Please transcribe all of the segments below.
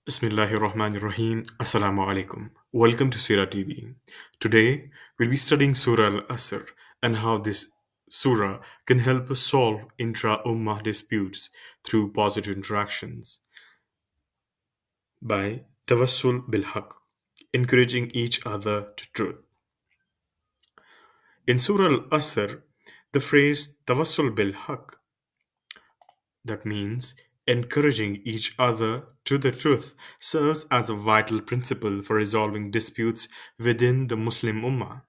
Bismillahirrahmanirrahim. Assalamu alaikum. Welcome to Surah TV. Today, we'll be studying Surah Al-Asr and how this surah can help us solve intra-Ummah disputes through positive interactions by Tawasaw Bil-Haqq, encouraging each other to truth. In Surah Al-Asr, the phrase Tawasaw Bil-Haqq, that means encouraging each other to the truth, serves as a vital principle for resolving disputes within the Muslim Ummah.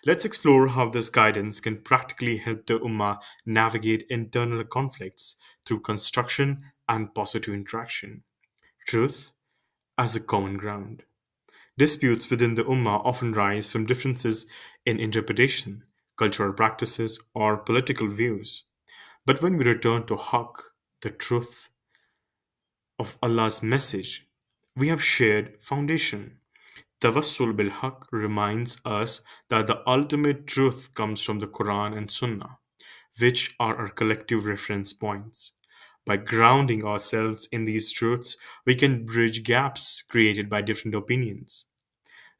Let's explore how this guidance can practically help the Ummah navigate internal conflicts through construction and positive interaction. Truth as a common ground. Disputes within the Ummah often rise from differences in interpretation, cultural practices, or political views. But when we return to Haqq, the truth of Allah's message, we have shared foundation. Tawassul bil-Haqq reminds us that the ultimate truth comes from the Quran and Sunnah, which are our collective reference points. By grounding ourselves in these truths, we can bridge gaps created by different opinions.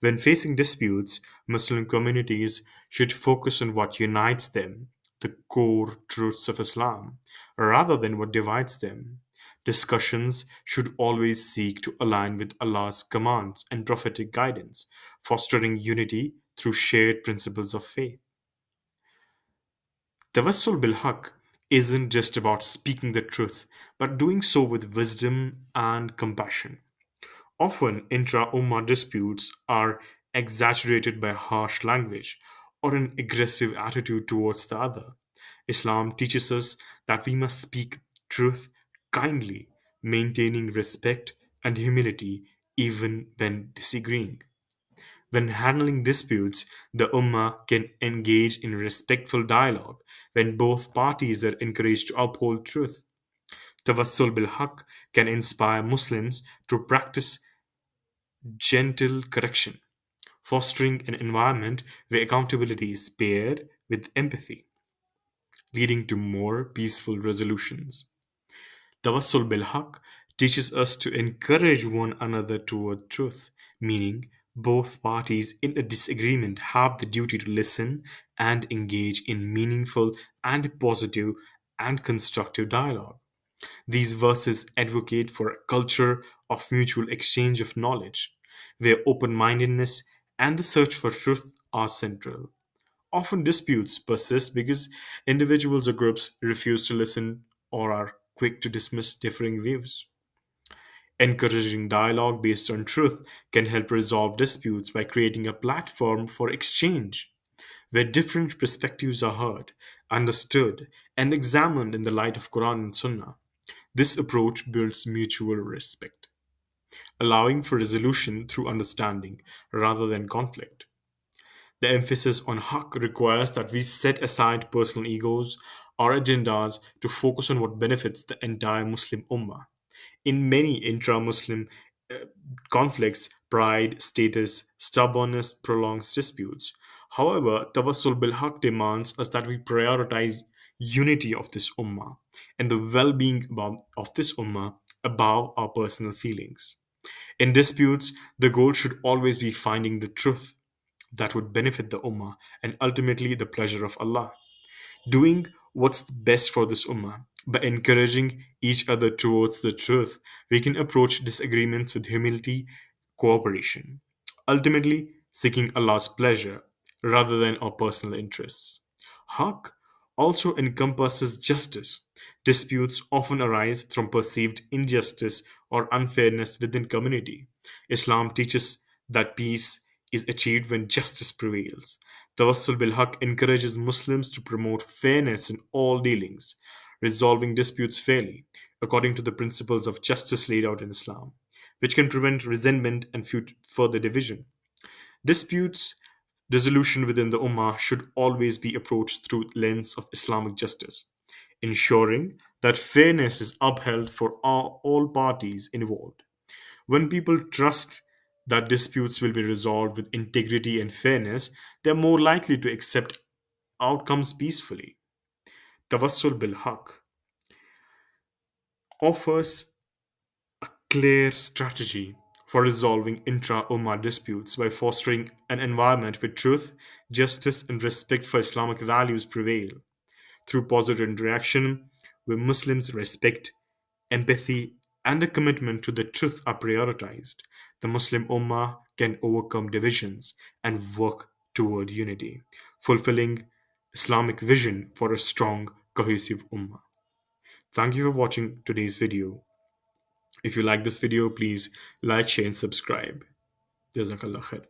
When facing disputes, Muslim communities should focus on what unites them, the core truths of Islam, rather than what divides them. Discussions should always seek to align with Allah's commands and prophetic guidance, fostering unity through shared principles of faith. Tawassul bil Haqq isn't just about speaking the truth, but doing so with wisdom and compassion. Often, intra Ummah disputes are exaggerated by harsh language or an aggressive attitude towards the other. Islam teaches us that we must speak truth kindly, maintaining respect and humility even when disagreeing. When handling disputes, the Ummah can engage in respectful dialogue when both parties are encouraged to uphold truth. Tawassul bil Haqq can inspire Muslims to practice gentle correction, fostering an environment where accountability is paired with empathy, leading to more peaceful resolutions. Tawassul bil Haqq teaches us to encourage one another toward truth, meaning both parties in a disagreement have the duty to listen and engage in meaningful and positive and constructive dialogue. These verses advocate for a culture of mutual exchange of knowledge, where open mindedness and the search for truth are central. Often disputes persist because individuals or groups refuse to listen or are quick to dismiss differing views. Encouraging dialogue based on truth can help resolve disputes by creating a platform for exchange where different perspectives are heard, understood, and examined in the light of Quran and Sunnah. This approach builds mutual respect, allowing for resolution through understanding rather than conflict. The emphasis on haqq requires that we set aside personal egos or agendas to focus on what benefits the entire Muslim Ummah. In many intra Muslim conflicts, pride, status, stubbornness prolongs disputes. However, Tawassul bil Haq demands us that we prioritize unity of this Ummah and the well being of this Ummah above our personal feelings. In disputes, the goal should always be finding the truth that would benefit the Ummah and ultimately the pleasure of Allah. Doing what's best for this Ummah. By encouraging each other towards the truth, we can approach disagreements with humility, cooperation, ultimately seeking Allah's pleasure rather than our personal interests. Haqq also encompasses justice. Disputes often arise from perceived injustice or unfairness within community. Islam teaches that peace is achieved when justice prevails. Tawassul bil Haq encourages Muslims to promote fairness in all dealings, resolving disputes fairly, according to the principles of justice laid out in Islam, which can prevent resentment and further division. Disputes resolution within the Ummah should always be approached through the lens of Islamic justice, ensuring that fairness is upheld for all parties involved. When people trust that disputes will be resolved with integrity and fairness, they are more likely to accept outcomes peacefully. Tawassul bil Haq offers clear strategy for resolving intra-Ummah disputes by fostering an environment where truth, justice, and respect for Islamic values prevail. Through positive interaction, where Muslims respect, empathy, and a commitment to the truth are prioritized, the Muslim Ummah can overcome divisions and work toward unity, fulfilling Islamic vision for a strong, cohesive Ummah. Thank you for watching today's video. If you like this video, please like, share, and subscribe. Jazakallah khair.